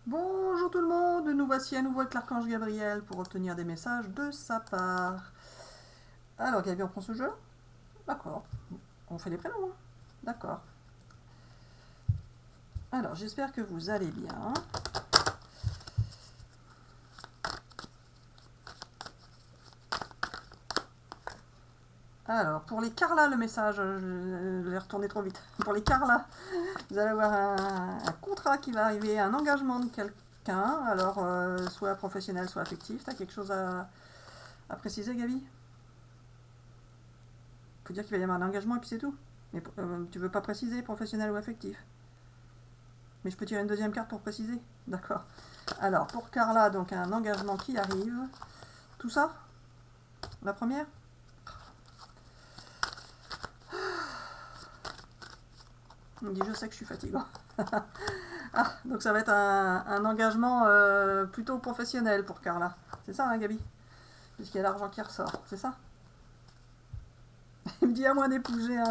Bonjour tout le monde, nous voici à nouveau avec l'archange Gabriel pour obtenir des messages de sa part. Alors Gabi, on prend ce jeu? D'accord. On fait les prénoms, hein? D'accord. Alors j'espère que vous allez bien. Alors pour les Carla, le message, je l'ai retourné trop vite. Pour les Carla, vous allez avoir un contrat qui va arriver, un engagement de quelqu'un, alors soit professionnel, soit affectif. T'as quelque chose à préciser, Gabi? Faut dire qu'il va y avoir un engagement et puis c'est tout. Mais tu veux pas préciser professionnel ou affectif? Mais je peux tirer une deuxième carte pour préciser? D'accord. Alors, pour Carla, donc un engagement qui arrive. Tout ça? La première? Il me dit, je sais que je suis fatiguant. Ah, donc ça va être un engagement plutôt professionnel pour Carla. C'est ça, hein, Gabi? Puisqu'il y a l'argent qui ressort, c'est ça? Il me dit, à moins d'épouser un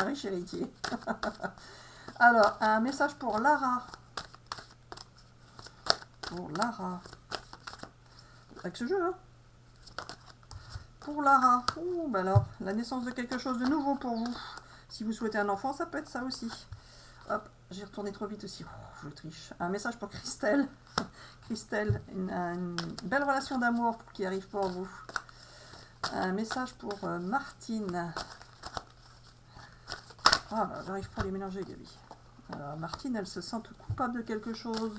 riche héritier. Alors, un message pour Lara. Pour Lara. Avec ce jeu, hein? Pour Lara. Oh, bah alors, la naissance de quelque chose de nouveau pour vous. Si vous souhaitez un enfant, ça peut être ça aussi. Hop, j'ai retourné trop vite aussi. Oh, je triche. Un message pour Christelle. Christelle, une belle relation d'amour qui arrive pour vous. Un message pour Martine. Ah, bah, j'arrive pas à les mélanger, Gabi. Alors, Martine, elle se sent coupable de quelque chose.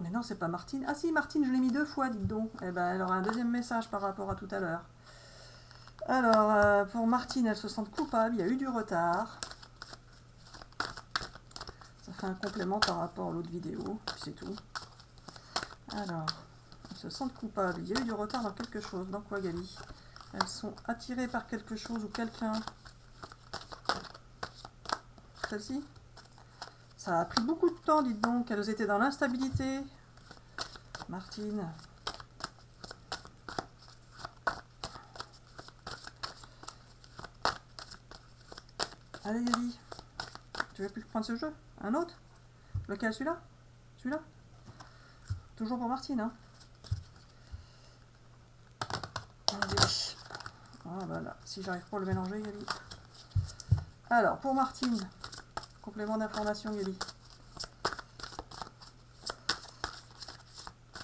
Mais non, c'est pas Martine. Ah si, Martine, je l'ai mis 2 fois, dites donc. Eh ben, elle aura un deuxième message par rapport à tout à l'heure. Alors, pour Martine, elle se sent coupable, il y a eu du retard. Ça fait un complément par rapport à l'autre vidéo, puis c'est tout. Alors, elles se sentent coupables, il y a eu du retard dans quelque chose. Dans quoi, Gabi? Elles sont attirées par quelque chose ou quelqu'un. Celle-ci? Ça a pris beaucoup de temps, dites donc. Elles étaient dans l'instabilité. Martine. Allez, Gabi. Tu veux plus prendre ce jeu? Un autre? Lequel, celui-là? Celui-là? Toujours pour Martine, hein? Allez. Ah bah là, si j'arrive pas à le mélanger, Gabi. Alors, pour Martine, complément d'information, Gabi.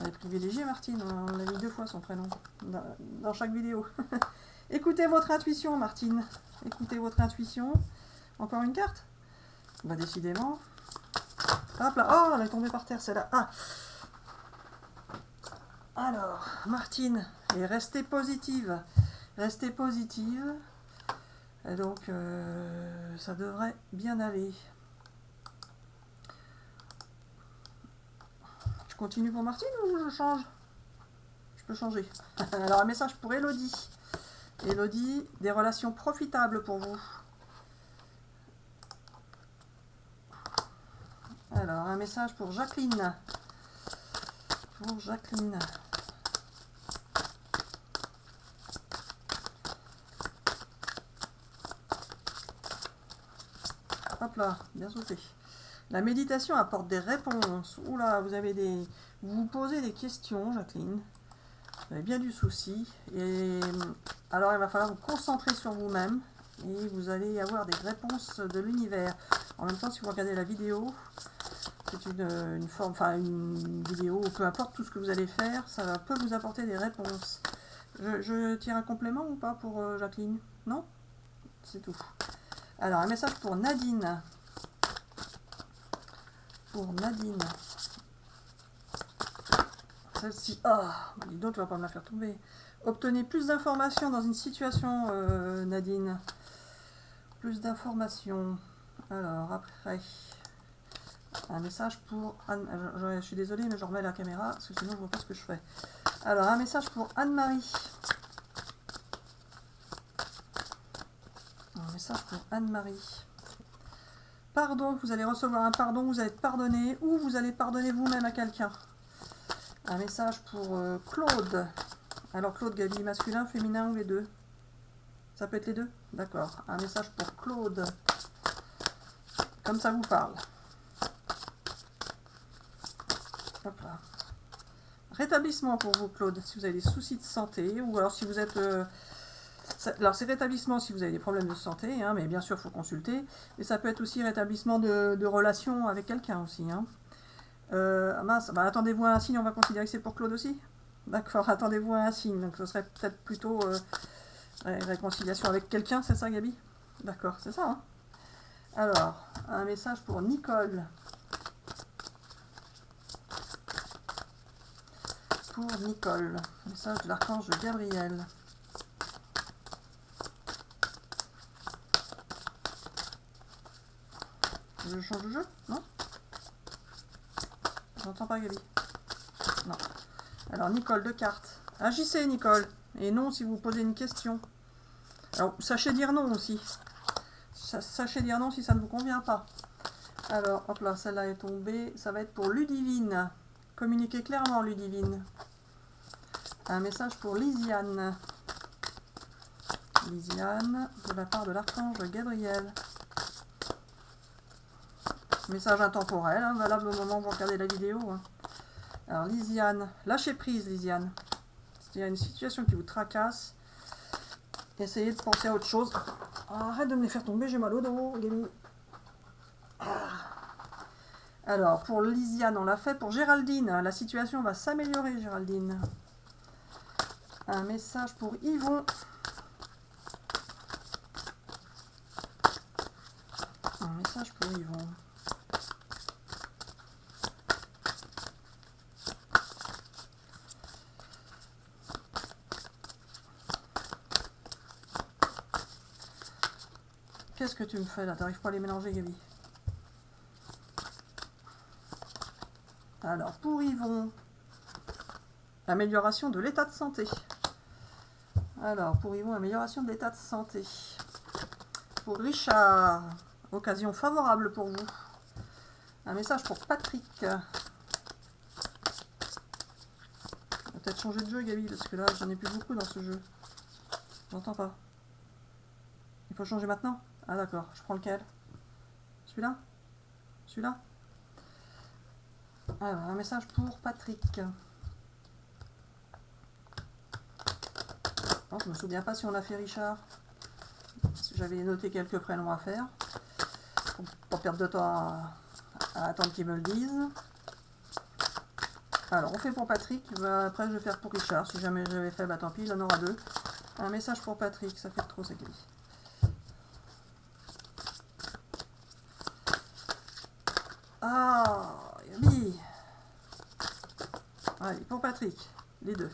Elle est privilégiée, Martine. On l'a mis 2 fois son prénom dans chaque vidéo. Écoutez votre intuition, Martine. Écoutez votre intuition. Encore une carte? Bah, décidément. Hop là. Oh, elle est tombée par terre, celle-là. Ah. Alors, Martine, et restez positive. Restez positive. Et donc, ça devrait bien aller. Je continue pour Martine ou je change? Je peux changer. Alors, un message pour Elodie. Elodie, des relations profitables pour vous. Alors, un message pour Jacqueline. Pour Jacqueline. Hop là, bien sauté. La méditation apporte des réponses. Oula, vous vous posez des questions, Jacqueline. Vous avez bien du souci. Et alors, il va falloir vous concentrer sur vous-même. Et vous allez avoir des réponses de l'univers. En même temps, si vous regardez la vidéo, c'est une forme, enfin une vidéo, peu importe tout ce que vous allez faire, ça peut vous apporter des réponses. Je tire un complément ou pas pour Jacqueline? Non? C'est tout. Alors, un message pour Nadine. Pour Nadine. Celle-ci. Ah, dis donc, tu vas pas me la faire tomber. Obtenez plus d'informations dans une situation, Nadine. Plus d'informations. Alors, après. Un message pour Anne. Je suis désolée, mais je remets la caméra, parce que sinon je vois pas ce que je fais. Alors, un message pour Anne-Marie. Un message pour Anne-Marie. Pardon, vous allez recevoir un pardon, vous allez être pardonné, ou vous allez pardonner vous-même à quelqu'un. Un message pour Claude. Alors, Claude, Gabi, masculin, féminin ou les deux? Ça peut être les deux? D'accord. Un message pour Claude. Comme ça vous parle. Hop là. Rétablissement pour vous, Claude, si vous avez des soucis de santé, ou alors si vous êtes... alors c'est rétablissement si vous avez des problèmes de santé, hein, mais bien sûr il faut consulter. Et ça peut être aussi rétablissement de relation avec quelqu'un aussi. Hein. Mince, bah, attendez-vous à un signe, on va considérer que c'est pour Claude aussi. D'accord, attendez-vous à un signe, donc ce serait peut-être plutôt réconciliation avec quelqu'un, c'est ça Gabi? D'accord, c'est ça. Hein. Alors, un message pour Nicole. Pour Nicole, message de l'archange Gabriel. Je change de jeu? Non? J'entends pas Gabi. Non. Alors Nicole, 2 cartes. Agissez Nicole. Et non si vous posez une question. Alors sachez dire non aussi. Sachez dire non si ça ne vous convient pas. Alors hop là, celle-là est tombée. Ça va être pour Ludivine. Communiquez clairement Ludivine. Un message pour Lisiane. Lisiane, de la part de l'archange Gabriel. Message intemporel, hein, valable au moment où vous regardez la vidéo. Hein. Alors Lisiane, lâchez prise Lisiane. Il y a une situation qui vous tracasse. Essayez de penser à autre chose. Arrête de me les faire tomber, j'ai mal au dos, Gaby. Alors, pour Lisiane, on l'a fait. Pour Géraldine, la situation va s'améliorer, Géraldine. Un message pour Yvon. Un message pour Yvon. Qu'est-ce que tu me fais là? T'arrives pas à les mélanger, Gaby? Alors, pour Yvon, amélioration de l'état de santé. Alors, pour Yvon, amélioration de l'état de santé. Pour Richard, occasion favorable pour vous. Un message pour Patrick. On va peut-être changer de jeu, Gaby, parce que là, j'en ai plus beaucoup dans ce jeu. J'entends pas. Il faut changer maintenant? Ah d'accord, je prends lequel? Celui-là? Celui-là? Alors, un message pour Patrick. Non, je me souviens pas si on a fait Richard. J'avais noté quelques prénoms à faire. Pour pas perdre de temps à attendre qu'ils me le disent. Alors, on fait pour Patrick. Après, je vais faire pour Richard. Si jamais j'avais fait, bah tant pis, il en aura 2. Un message pour Patrick, ça fait trop, ça Gaby. Ah, Gaby. Allez, pour Patrick, les 2.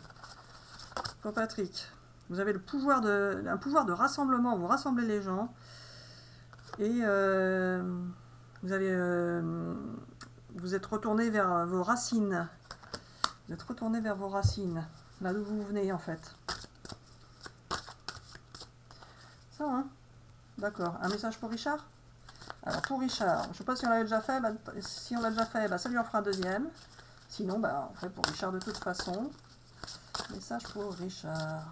Pour Patrick, vous avez un pouvoir de rassemblement, vous rassemblez les gens. Et vous êtes retourné vers vos racines. Vous êtes retourné vers vos racines, là d'où vous venez en fait. Ça, hein? D'accord. Un message pour Richard? Alors pour Richard, je ne sais pas si on l'avait déjà fait. Bah, si on l'a déjà fait, bah, ça lui en fera un deuxième. Sinon, bah, on fait pour Richard de toute façon. Message pour Richard.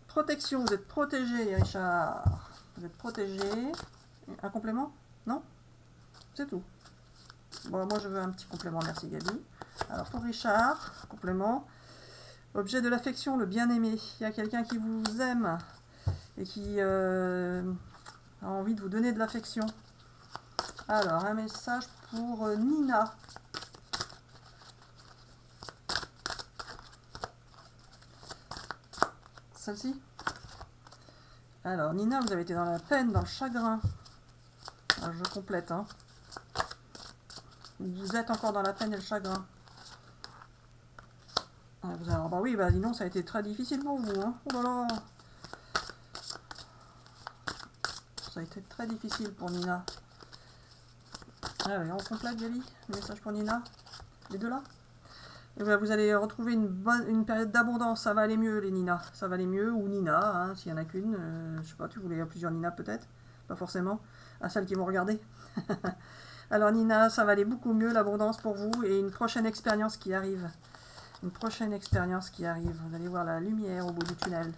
Protection, vous êtes protégé, Richard. Vous êtes protégé. Un complément? Non? C'est tout. Bon, moi je veux un petit complément, merci Gaby. Alors pour Richard, complément. Objet de l'affection, le bien-aimé. Il y a quelqu'un qui vous aime et qui a envie de vous donner de l'affection. Alors, un message pour Nina. Celle-ci? Alors, Nina, vous avez été dans la peine, dans le chagrin. Alors, je complète, hein. Vous êtes encore dans la peine et le chagrin. Alors, bah oui, bah dis donc, ça a été très difficile pour vous, hein. Oh là là. Ça a été très difficile pour Nina. Allez, on complète, Gaby. Le message pour Nina. Les deux là. Et voilà, vous allez retrouver une période d'abondance. Ça va aller mieux, les Nina. Ça va aller mieux. Ou Nina, hein, s'il n'y en a qu'une. Je sais pas, tu voulais plusieurs Nina peut-être. Pas forcément. À celles qui vont regarder. Alors Nina, ça va aller beaucoup mieux, l'abondance pour vous. Et une prochaine expérience qui arrive. Une prochaine expérience qui arrive. Vous allez voir la lumière au bout du tunnel.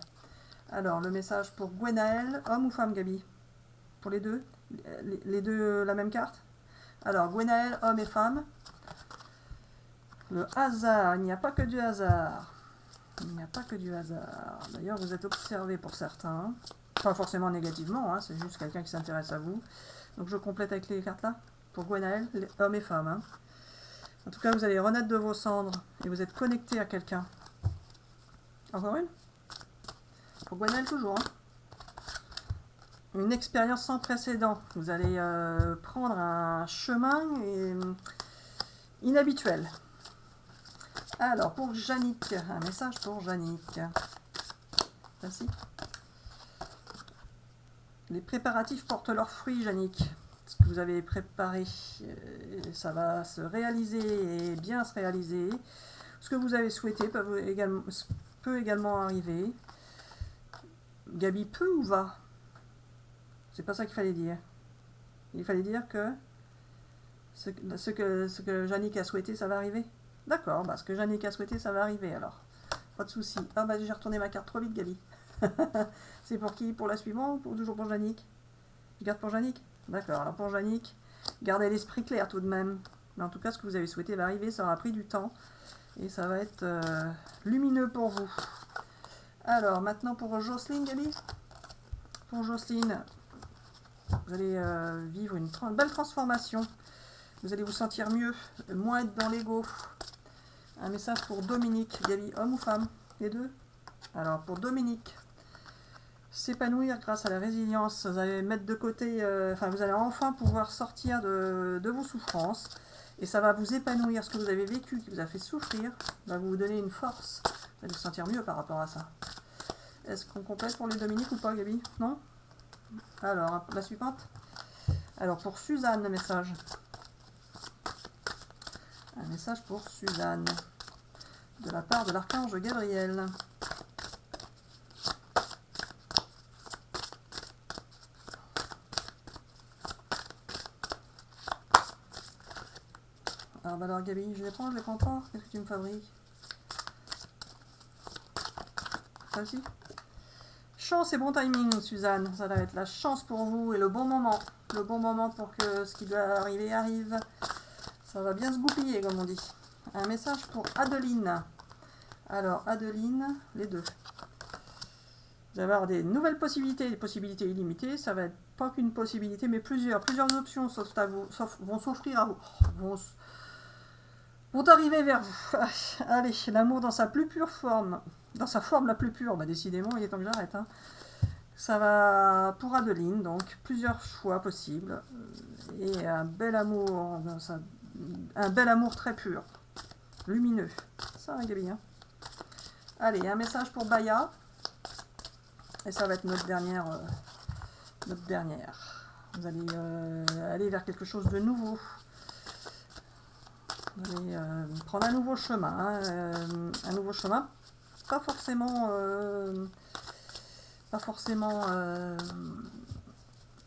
Alors, le message pour Gwenaël. Homme ou femme, Gaby? Pour les deux? Les deux, la même carte? Alors, Gwenaël, homme et femme. Le hasard, il n'y a pas que du hasard. Il n'y a pas que du hasard. D'ailleurs, vous êtes observé pour certains. Pas forcément négativement, hein, c'est juste quelqu'un qui s'intéresse à vous. Donc je complète avec les cartes là. Pour Gwenaël, hommes et femmes. Hein. En tout cas, vous allez renaître de vos cendres et vous êtes connecté à quelqu'un. Encore une? Pour Gwenaël toujours. Hein. Une expérience sans précédent. Vous allez prendre un chemin inhabituel. Alors, pour Yannick, un message pour Yannick. Merci. Les préparatifs portent leurs fruits, Yannick. Ce que vous avez préparé, ça va se réaliser et bien se réaliser. Ce que vous avez souhaité peut également arriver. Gabi peut ou va? C'est pas ça qu'il fallait dire. Il fallait dire que ce que Yannick a souhaité, ça va arriver. D'accord, bah ce que Yannick a souhaité, ça va arriver alors. Pas de souci. Ah bah j'ai retourné ma carte trop vite, Gabi. C'est pour qui? Pour la suivante ou pour, toujours pour Yannick? Je garde pour Yannick? D'accord, alors pour Yannick, gardez l'esprit clair tout de même. Mais en tout cas, ce que vous avez souhaité va arriver, ça aura pris du temps. Et ça va être lumineux pour vous. Alors, maintenant pour Jocelyne, Gabi. Pour Jocelyne, vous allez vivre une belle transformation. Vous allez vous sentir mieux, moins être dans l'ego. Un message pour Dominique. Gabi, homme ou femme? Les deux? Alors, pour Dominique, s'épanouir grâce à la résilience. Vous allez mettre de côté, vous allez enfin pouvoir sortir de vos souffrances. Et ça va vous épanouir. Ce que vous avez vécu, qui vous a fait souffrir, va vous donner une force. Vous allez vous sentir mieux par rapport à ça. Est-ce qu'on complète pour les Dominique ou pas, Gabi? Non? Alors, la suivante. Alors, pour Suzanne, le message. Un message pour Suzanne. De la part de l'archange Gabriel. Alors Gabi, je les prends pas. Qu'est-ce que tu me fabriques? Celle-ci? Chance et bon timing, Suzanne. Ça va être la chance pour vous et le bon moment. Le bon moment pour que ce qui doit arriver arrive. Ça va bien se goupiller, comme on dit. Un message pour Adeline. Alors, Adeline, les deux. Vous allez avoir des nouvelles possibilités, des possibilités illimitées. Ça va être pas qu'une possibilité, mais plusieurs options vont s'offrir à vous. Vont arriver vers vous. Allez, l'amour dans sa plus pure forme. Dans sa forme la plus pure. Bah, décidément, il est temps que j'arrête. Hein. Ça va pour Adeline, donc plusieurs choix possibles. Et un bel amour, un bel amour très pur. Lumineux. Ça, hein, Gabi. Hein. Allez, un message pour Baya. Et ça va être notre dernière. Vous allez aller vers quelque chose de nouveau. Vous allez prendre un nouveau chemin. Un nouveau chemin. Pas forcément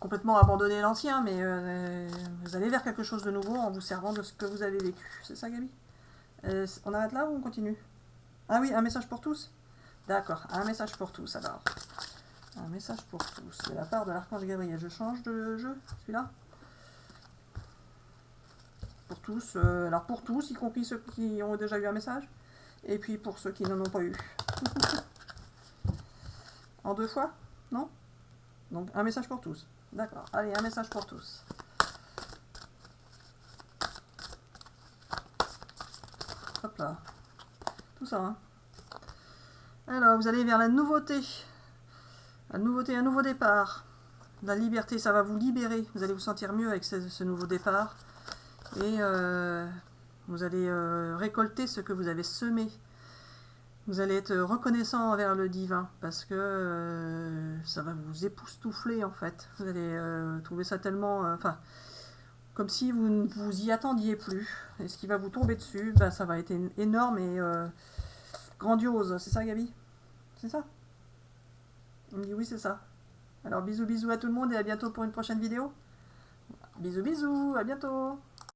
complètement abandonner l'ancien, mais vous allez vers quelque chose de nouveau en vous servant de ce que vous avez vécu. C'est ça, Gabi? On arrête là ou on continue? Ah oui, un message pour tous? D'accord, un message pour tous alors. Un message pour tous, de la part de l'archange Gabriel. Je change de jeu, celui-là? Pour tous, alors pour tous, y compris ceux qui ont déjà eu un message, et puis pour ceux qui n'en ont pas eu. En deux fois? Non? Donc un message pour tous. D'accord, allez, un message pour tous. Hop là. Tout ça, hein. Alors, vous allez vers la nouveauté. La nouveauté, un nouveau départ. La liberté, ça va vous libérer. Vous allez vous sentir mieux avec ce nouveau départ. Et vous allez récolter ce que vous avez semé. Vous allez être reconnaissant envers le divin parce que ça va vous époustoufler en fait. Vous allez trouver ça tellement... comme si vous ne vous y attendiez plus. Et ce qui va vous tomber dessus, ben, ça va être énorme et grandiose. C'est ça, Gabi? C'est ça? On me dit oui, c'est ça. Alors bisous bisous à tout le monde et à bientôt pour une prochaine vidéo. Bisous bisous, à bientôt.